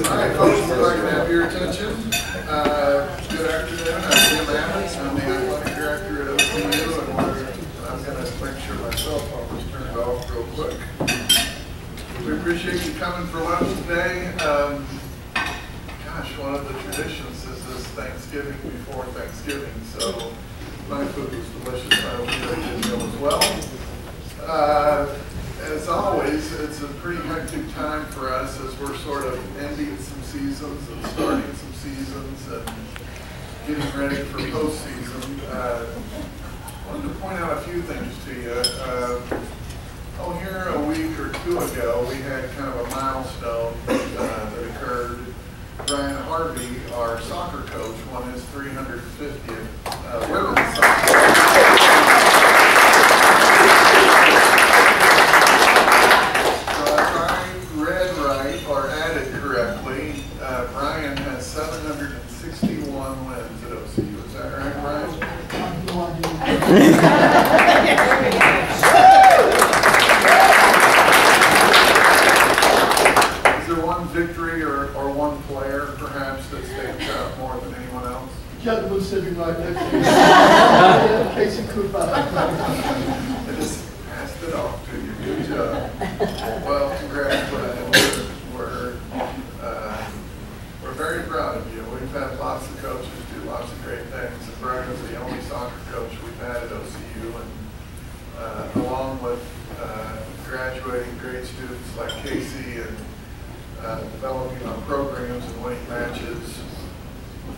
Alright folks, if I can have your attention. Good afternoon, I'm Jim Abbott. I'm the athletic director at OCU, and I'm going to make sure my cell phone was turned off real quick. We appreciate you coming for lunch today. Gosh, one of the traditions is this Thanksgiving before Thanksgiving, so my food was delicious. I hope you did meal as well. As always, it's a pretty hectic time for us as we're sort of ending some seasons and starting some seasons and getting ready for postseason. I wanted to point out a few things to you. Here a week or two ago, we had kind of a milestone that occurred. Brian Harvey, our soccer coach, won his 350th women's soccer. Brian has 761 wins at OCU. Is that right, Brian? Is there one victory or one player, perhaps, that stands out more than anyone else? Gentleman sitting right next to you. Casey Cooper. I just passed it off to you. Good job. Well, congrats, Brian. We're very proud of you. We've had lots of coaches do lots of great things, and Brian is the only soccer coach we've had at OCU, and along with graduating great students like Casey and developing our programs and winning matches,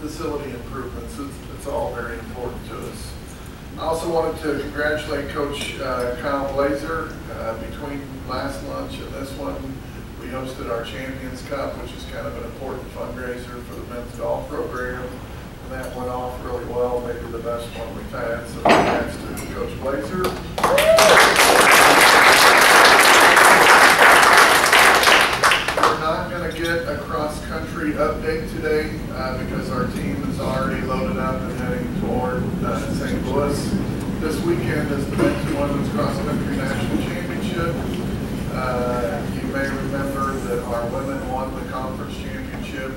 facility improvements, it's all very important to us. I also wanted to congratulate Coach Kyle Blazer. Between last lunch and this one, we hosted our Champions Cup, which is kind of an important fundraiser for the men's golf program. And that went off really well, maybe the best one we've had. So thanks to Coach Blazer. We're not going to get a cross-country update today because our team is already loaded up and heading toward St. Louis. This weekend is the men's and women's cross-country national championship. You may remember that our women won the conference championship.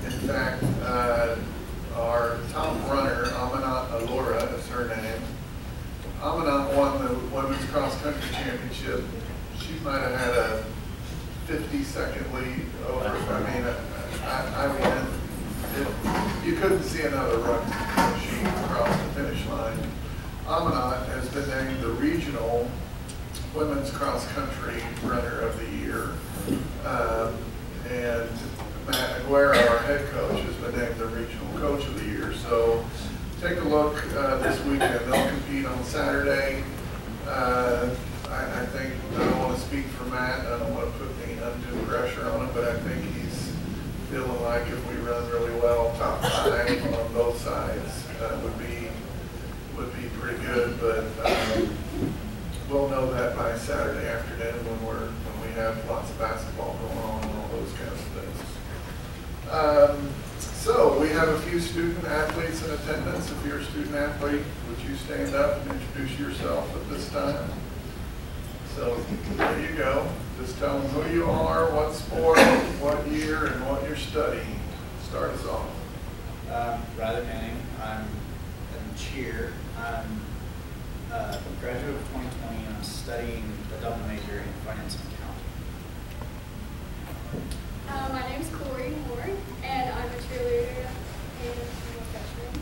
In fact, our top runner, Amanat Alora is her name. Amanat won the women's cross-country championship. She might have had a 50-second lead over. I mean, you couldn't see another run machine across the finish line. Amanat has been named the regional women's cross-country runner of the year, and Matt Aguera, our head coach, has been named the regional coach of the year. So take a look this weekend. They'll compete on Saturday. I think, I don't want to speak for Matt, I don't want to put any undue pressure on him, but I think he's feeling like if we run really well, top 5 on both sides would be pretty good. But we'll know that by Saturday afternoon when we have lots of basketball going on and all those kinds of things. So we have a few student athletes in attendance. If you're a student athlete, would you stand up and introduce yourself at this time? So there you go. Just tell them who you are, what sport, what year, and what you're studying. Start us off. Riley Manning. I'm in cheer. I'm a graduate of 2020. I'm studying a double major in finance and accounting. My name is Corey Moore, and I'm a cheerleader and I'm a freshman.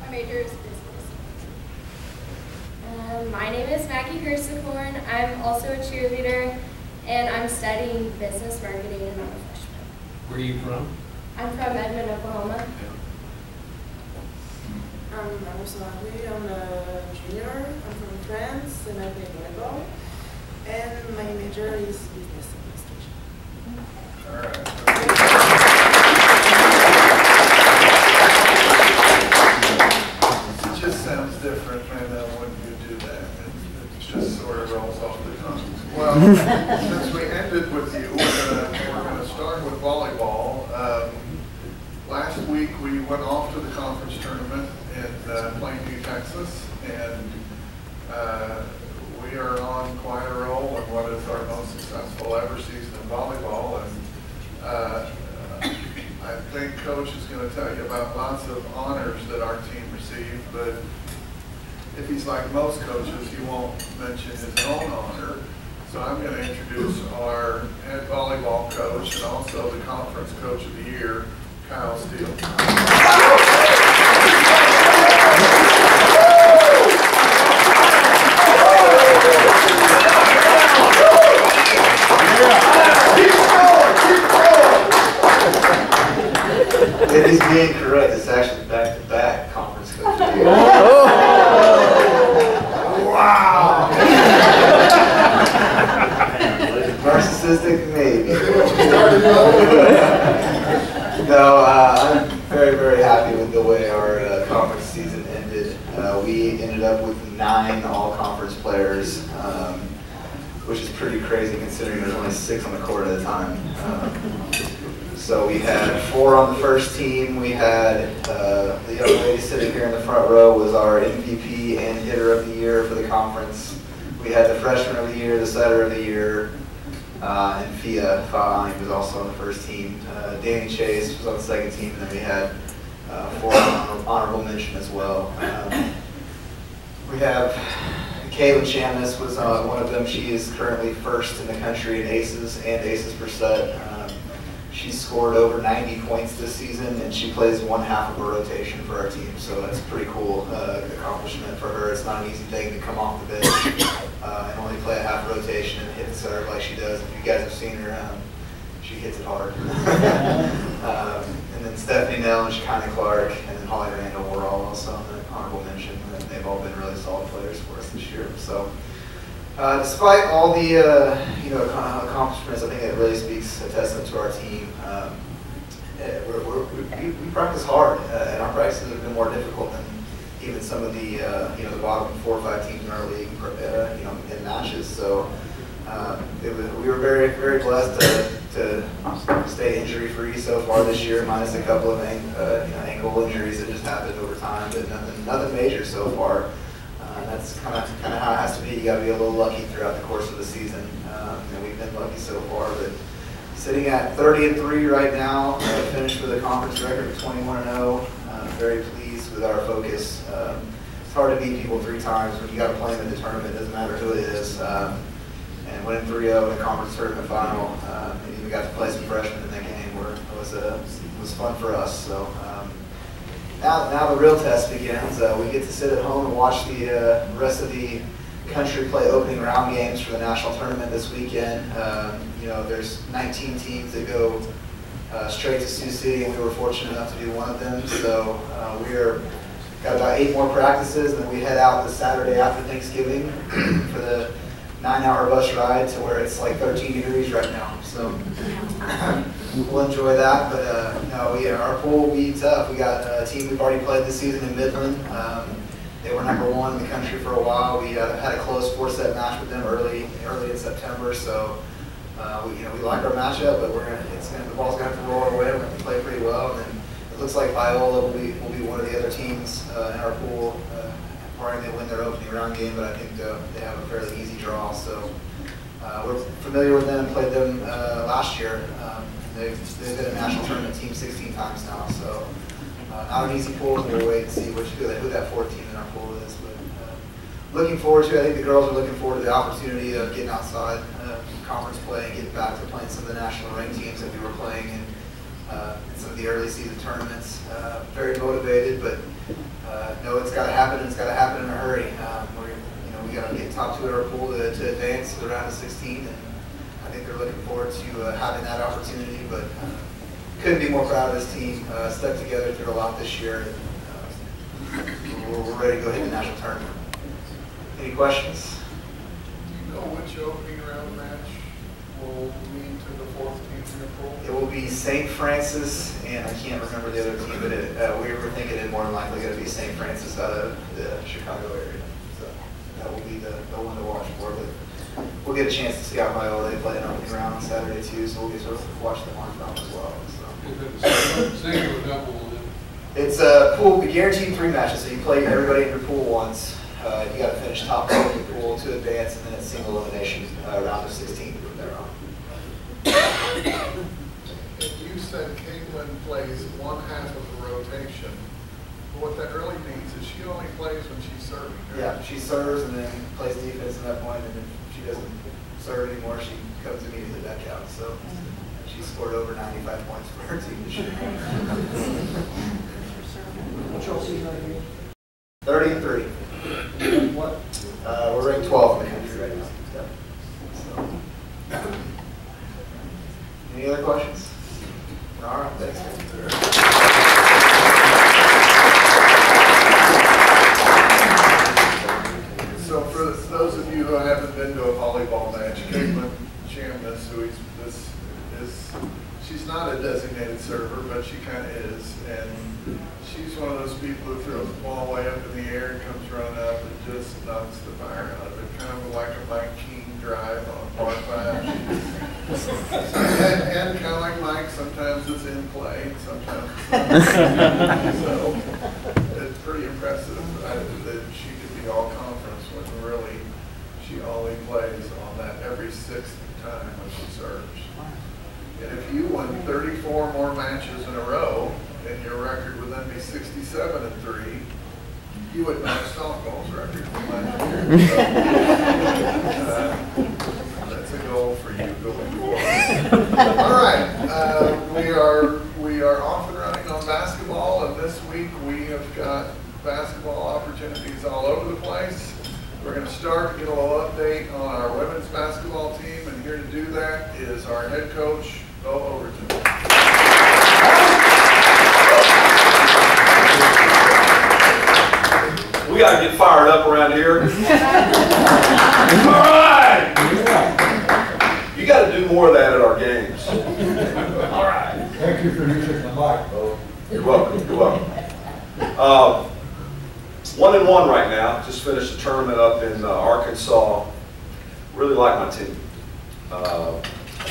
My major is business. My name is Maggie Hersicorn. I'm also a cheerleader, and I'm studying business marketing, and I'm a freshman. Where are you from? I'm from Edmond, Oklahoma. I'm Rosalie. I'm a junior. I'm from France, and I play volleyball. And my major is business administration. All right. It just sounds different, man, when you do that. It just sort of rolls off the tongue. Well, since we ended with you, we're gonna start with volleyball. Last week we went off to the conference tournament in Plainview, Texas, and we are on quite a roll in what is our most successful ever season in volleyball. And coach is going to tell you about lots of honors that our team received, but if he's like most coaches, he won't mention his own honor. So I'm going to introduce our head volleyball coach and also the conference coach of the year, Kyle Steele. It is being correct. It's actually back-to-back conference coach of the year. Wow! Narcissistic, maybe. No, I'm very, very happy with the way our conference season ended. We ended up with 9 all-conference players, which is pretty crazy considering there's only 6 on the court at a time. So we had 4 on the first team. We had the young lady sitting here in the front row was our MVP and hitter of the year for the conference. We had the freshman of the year, the setter of the year, and Fia Fa'ani was also on the first team. Danny Chase was on the second team, and then we had 4 honorable mention as well. We have Caitlin Chamness was one of them. She is currently first in the country in aces and aces per set. She scored over 90 points this season, and she plays 1/2 of a rotation for our team. So that's a pretty cool accomplishment for her. It's not an easy thing to come off the bench and only play a half rotation and hit the serve like she does. If you guys have seen her, she hits it hard. And then Stephanie Nell and Shekinah Clark, and then Holly Randall were all also on the honorable mention. And they've all been really solid players for us this year. So. Despite all the accomplishments, I think it really speaks a testament to our team. We practice hard, and our practices have been more difficult than even some of the the bottom 4 or 5 teams in our league, in matches. So we were very, very blessed to stay injury free so far this year, minus a couple of ankle injuries that just happened over time, but nothing major so far. That's kind of how it has to be. You got to be a little lucky throughout the course of the season, and we've been lucky so far. But sitting at 30-3 right now, finished with a conference record of 21-0. Very pleased with our focus. It's hard to beat people 3 times when you got to play them in the tournament. It doesn't matter who it is. And winning 3-0 in the conference tournament final, and even got to play some freshmen in that game, was fun for us. So. Now the real test begins. We get to sit at home and watch the rest of the country play opening round games for the national tournament this weekend. There's 19 teams that go straight to Sioux City, and we were fortunate enough to be one of them. So we're got about 8 more practices, and then we head out the Saturday after Thanksgiving for the 9-hour bus ride to where it's like 13 degrees right now. So we'll enjoy that, but our pool will be tough. We got a team we've already played this season in Midland. They were number 1 in the country for a while. We had a close 4-set match with them early in September. So we like our matchup, but the ball's going to have to roll our way. We're going to have to play pretty well, and then it looks like Viola will be one of the other teams in our pool. Barring they win their opening round game, but I think they have a fairly easy draw. So we're familiar with them, played them last year. They've been a national tournament team 16 times now, so not an easy pool. We'll wait and see who that 4th team in our pool is. But looking forward to it. I think the girls are looking forward to the opportunity of getting outside conference play and getting back to playing some of the national ranked teams that we were playing in some of the early season tournaments. Very motivated, but know it's got to happen, and it's got to happen in a hurry. We got to get top 2 in our pool to advance to the round of 16, and I think they're looking forward to having that opportunity. But couldn't be more proud of this team. Stuck together through a lot this year, and we're ready to go hit the national tournament. Any questions? Do you know which opening round match will lead to the 4th team in your pool? It will be St. Francis, and I can't remember the other team, but we were thinking it more than likely going to be St. Francis out of the Chicago area. So that will be the one to watch for. But we'll get a chance to scout Viola. They play an opening round on Saturday too, so we'll get to watch them on film as well. So. Single or double? It's a pool, guaranteed 3 matches, so you play everybody in your pool once. You got to finish top 2 in your pool to advance, and then it's single elimination round of 16 from there on. You said Caitlin plays one half of the rotation. But what that really means is she only plays when she's serving. Right? Yeah, she serves and then plays defense at that point, and if she doesn't serve anymore, she comes immediately back out. So she scored over 95 points for her team this year. What's your season again? 33. What? We're ranked 12 in the country right now. Yep. So. Any other questions? All right, thanks. So for those of you who haven't been to a volleyball match, Caitlin Chamness, she's not a designated server, but she kind of is, and she's one of those people who throws the ball way up in the air and comes running up and just knocks the fire out of it, kind of like a Mike King drive on a par 5. and kind of like Mike, sometimes it's in play, sometimes it's not. So it's pretty impressive that she could be all conference when really she only plays on that every 6th time when she serves. And if you won 34 more matches in a row, and your record would then be 67-3, you would match softball's record from last year. So, that's a goal for you going forward. All right, we are off and running on basketball, and this week we have got basketball opportunities all over the place. We're going to start to get a little update on our women's basketball team, and here to do that is our head coach, Bo Overton. We got to get fired up around here. All right! You got to do more of that at our games. All right. Thank you for using the mic, Bo. You're welcome. You're welcome. 1-1 right now. Just finished a tournament up in Arkansas. Really like my team. I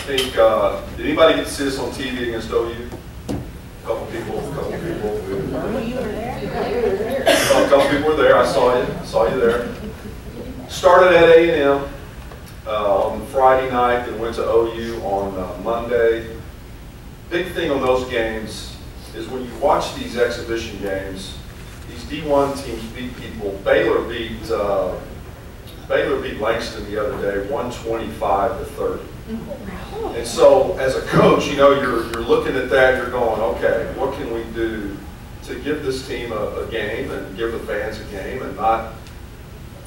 think, did anybody get to see us on TV against OU? A couple people. You were there? A couple people were there. I saw you there. Started at A&M on Friday night, then went to OU on Monday. Big thing on those games is when you watch these exhibition games, these D1 teams beat people. Baylor beat Langston the other day, 125-30. And so, as a coach, you know, you're looking at that, you're going, okay, what can we do to give this team a game and give the fans a game and not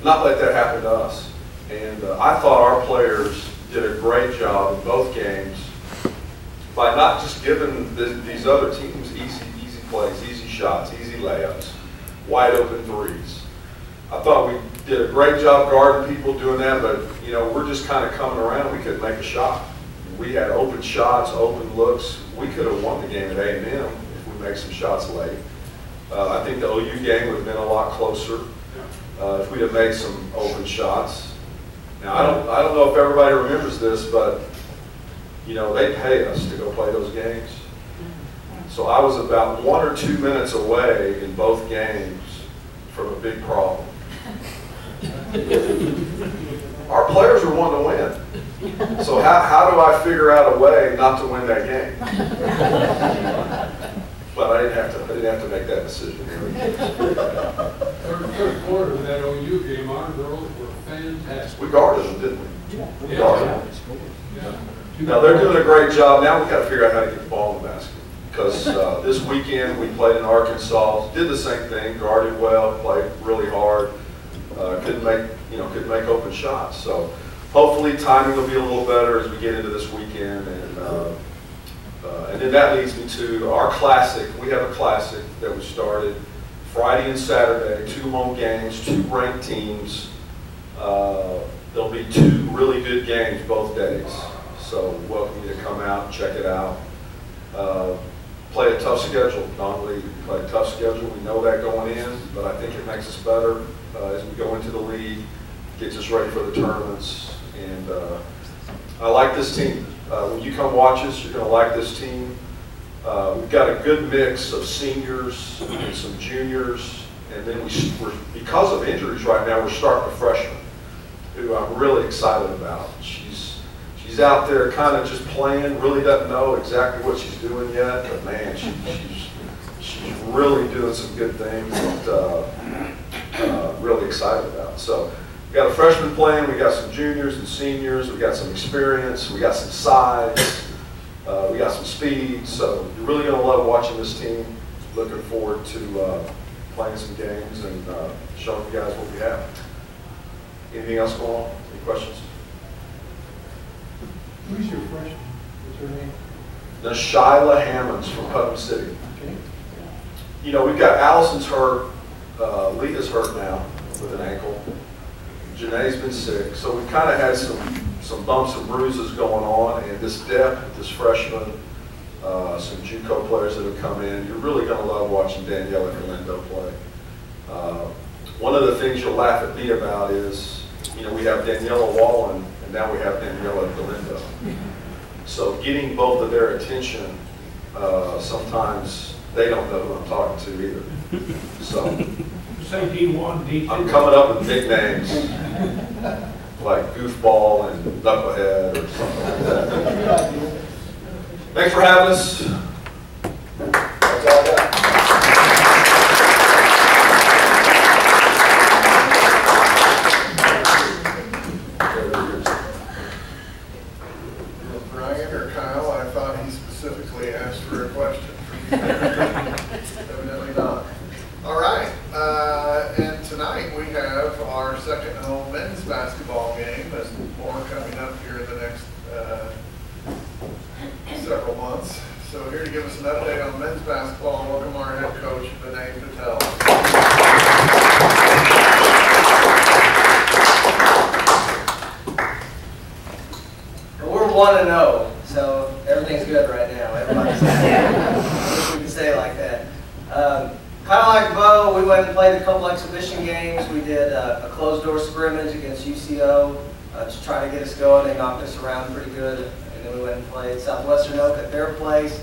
let that happen to us? And I thought our players did a great job in both games by not just giving these other teams easy plays, easy shots, easy layups, wide open threes. I thought we did a great job guarding people doing that, but you know, we're just kind of coming around. We couldn't make a shot. We had open shots, open looks. We could have won the game at A&M if we make some shots late. I think the OU game would have been a lot closer if we'd have made some open shots. Now I don't know if everybody remembers this, but you know, they pay us to go play those games. So I was about 1 or 2 minutes away in both games from a big problem. Our players are wanting to win. So how do I figure out a way not to win that game? But I didn't have to make that decision. Third quarter of that OU game, our girls were fantastic. We guarded them, didn't we? We guarded them. Yeah. Now they're doing a great job. Now we've got to figure out how to get the ball in the basket. Because this weekend we played in Arkansas, did the same thing, guarded well, played really hard, couldn't make open shots. So hopefully timing will be a little better as we get into this weekend, and then that leads me to our classic. We have a classic that we started Friday and Saturday, 2 home games, 2 ranked teams. There'll be 2 really good games both days. So welcome you to come out and check it out. Play a tough schedule, non-league. Play a tough schedule. We know that going in, but I think it makes us better as we go into the league, gets us ready for the tournaments. And I like this team. When you come watch us, you're going to like this team. We've got a good mix of seniors and some juniors, and then we're because of injuries right now, we're starting a freshman who I'm really excited about. She's She's out there kind of just playing, really doesn't know exactly what she's doing yet, but man, she's really doing some good things that really excited about. So we got a freshman playing, we got some juniors and seniors, we got some experience, we got some size, we got some speed. So you're really going to love watching this team. Looking forward to playing some games and showing you guys what we have. Anything else going on? Any questions? Who's your freshman? What's her name? Now, Shyla Hammonds from Putnam City. Okay. You know, we've got Allison's hurt, Leah's hurt now with an ankle. Janae's been sick, so we've kind of had some bumps and bruises going on, and this depth, this freshman, some JUCO players that have come in. You're really going to love watching Daniela Galindo play. One of the things you'll laugh at me about is, you know, we have Daniela Wallen, and now we have Daniela Galindo. So getting both of their attention, sometimes they don't know who I'm talking to either. So Say D1, D2. I'm coming up with big names, like Goofball and Knucklehead or something like that. Thanks for having us. That's all I got. Brian or Kyle, I thought he specifically asked for a question. Evidently not. All right, and tonight we have our second home men's basketball game. There's more coming up here in the next several months. So here to give us an update on men's basketball, welcome our head coach, Vinay Patel. We're 1-0, so everything's good right now. Everybody's happy. I wish we could say it like that. Kind of like Bo, we went and played a couple exhibition games. We did a closed-door scrimmage against UCO to try to get us going. They knocked us around pretty good, and then we went and played Southwestern Oak at their place.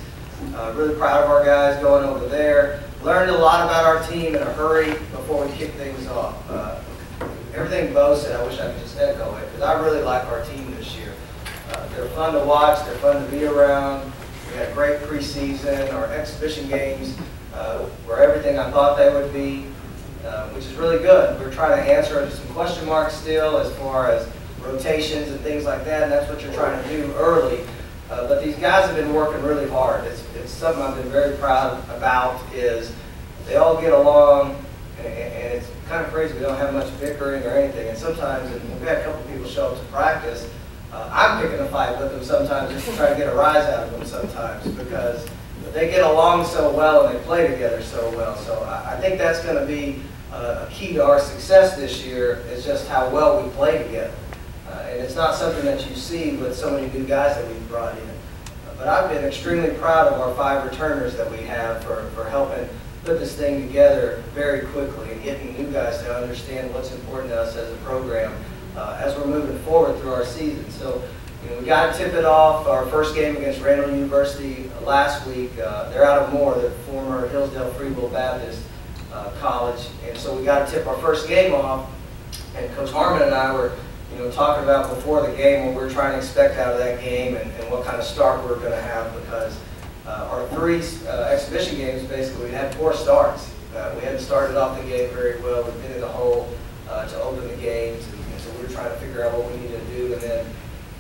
Really proud of our guys going over there. Learned a lot about our team in a hurry before we kicked things off. Everything Bo said, I wish I could just echo it, because I really like our team this year. They're fun to watch, they're fun to be around. We had a great preseason. Our exhibition games were everything I thought they would be, which is really good. We're trying to answer some question marks still as far as rotations and things like that, and that's what you're trying to do early. But these guys have been working really hard. It's something I've been very proud about, is they all get along, and it's kind of crazy. We don't have much bickering or anything, and sometimes, and we've had a couple people show up to practice, I'm picking a fight with them sometimes just to try to get a rise out of them sometimes, because they get along so well and they play together so well. So I think that's going to be a key to our success this year, is just how well we play together. And it's not something that you see with so many new guys that we've brought in. But I've been extremely proud of our 5 returners that we have for helping put this thing together very quickly and getting new guys to understand what's important to us as a program as we're moving forward through our season. So, you know, we got to tip it off. Our first game against Randall University last week. They're out of Moore, the former Hillsdale Freeville Baptist College, and so we got to tip our first game off. And Coach Harmon and I were, you know, talking about before the game what we're trying to expect out of that game and what kind of start we're going to have, because our 3 exhibition games, basically, we had 4 starts. We hadn't started off the game very well. We've been in the hole to open the games, and so we were trying to figure out what we needed to do. And then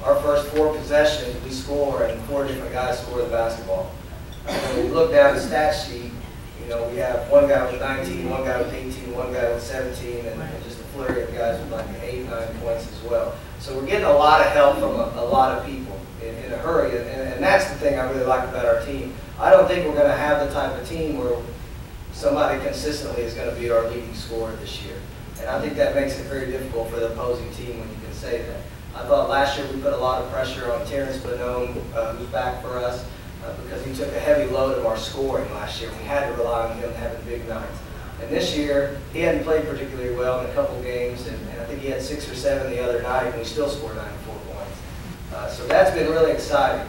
our first 4 possessions, we score, and 4 different guys score the basketball. When we look down the stat sheet, you know, we have one guy with 19, one guy with 18, one guy with 17, and just a flurry of guys with like 8, 9 points as well. So we're getting a lot of help from a lot of people in a hurry, and that's the thing I really like about our team. I don't think we're going to have the type of team where somebody consistently is going to be our leading scorer this year. And I think that makes it very difficult for the opposing team when you can say that. I thought last year we put a lot of pressure on Terrence Bonone, who's back for us, because he took a heavy load of our scoring last year. We had to rely on him having big nights. And this year, he hadn't played particularly well in a couple games, and I think he had 6 or 7 the other night, and we still scored 94 points. So that's been really exciting.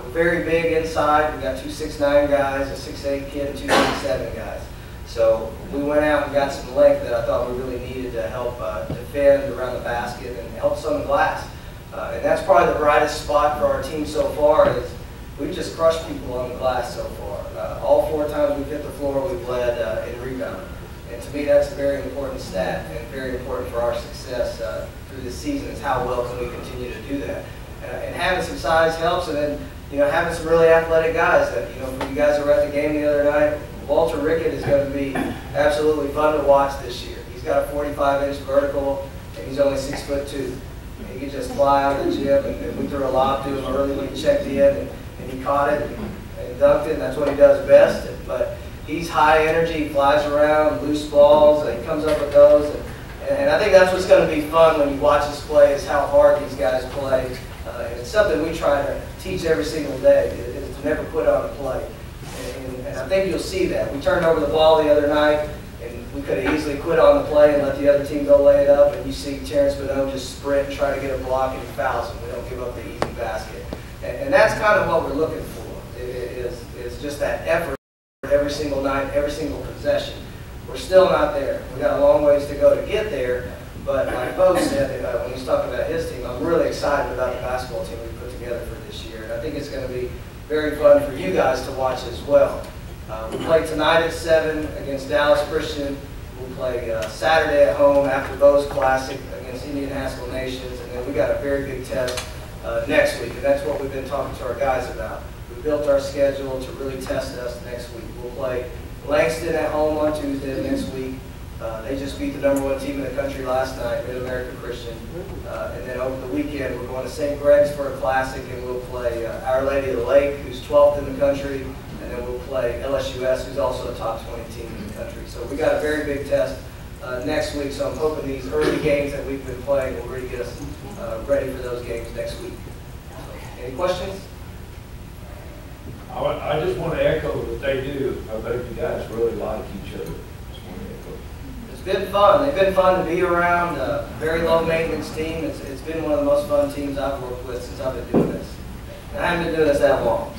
We're very big inside. We've got 2 6'9" guys, a 6'8" kid, and 2 6'7" guys. So we went out and got some length that I thought we really needed to help defend around the basket and help some in glass. And that's probably the brightest spot for our team so far is we've just crushed people on the glass so far. All 4 times we've hit the floor, we've led in rebound. And to me, that's a very important stat and very important for our success through this season is how well can we continue to do that. And having some size helps, and then having some really athletic guys that for you guys that were at the game the other night, Walter Rickett is going to be absolutely fun to watch this year. He's got a 45-inch vertical, and he's only 6'2". He could just fly out of the gym, and we threw a lob to him early when he checked in, and he caught it and dunked it, and that's what he does best. But he's high energy, he flies around, loose balls, he comes up with those. And I think that's what's going to be fun when you watch us play is how hard these guys play. And it's something we try to teach every single day, is to never quit on a play. And I think you'll see that. We turned over the ball the other night, and we could have easily quit on the play and let the other team go lay it up. And you see Terrence Bonneau just sprint and try to get a block, and he fouls him. We don't give up the easy basket. And that's kind of what we're looking for, is just that effort every single night, every single possession. We're still not there. We've got a long ways to go to get there. But like Bo said, when he's talking about his team, I'm really excited about the basketball team we put together for this year. And I think it's going to be very fun for you guys to watch as well. We play tonight at 7 against Dallas Christian. We'll play Saturday at home after Bo's Classic against Indian Haskell Nations. And then we got a very big test next week. And that's what we've been talking to our guys about. We built our schedule to really test us next week. We'll play Langston at home on Tuesday next week. They just beat the #1 team in the country last night, Mid-America Christian. And then over the weekend, we're going to St. Greg's for a classic, and we'll play Our Lady of the Lake, who's 12th in the country, and then we'll play LSUS, who's also a top 20 team in the country. So we got a very big test next week, so I'm hoping these early games that we've been playing will really get us ready for those games next week. So, any questions? I just want to echo what they do. I bet you guys really like each other. Just want to echo. It's been fun. They've been fun to be around. Very low maintenance team. It's been one of the most fun teams I've worked with since I've been doing this. And I haven't been doing this that long.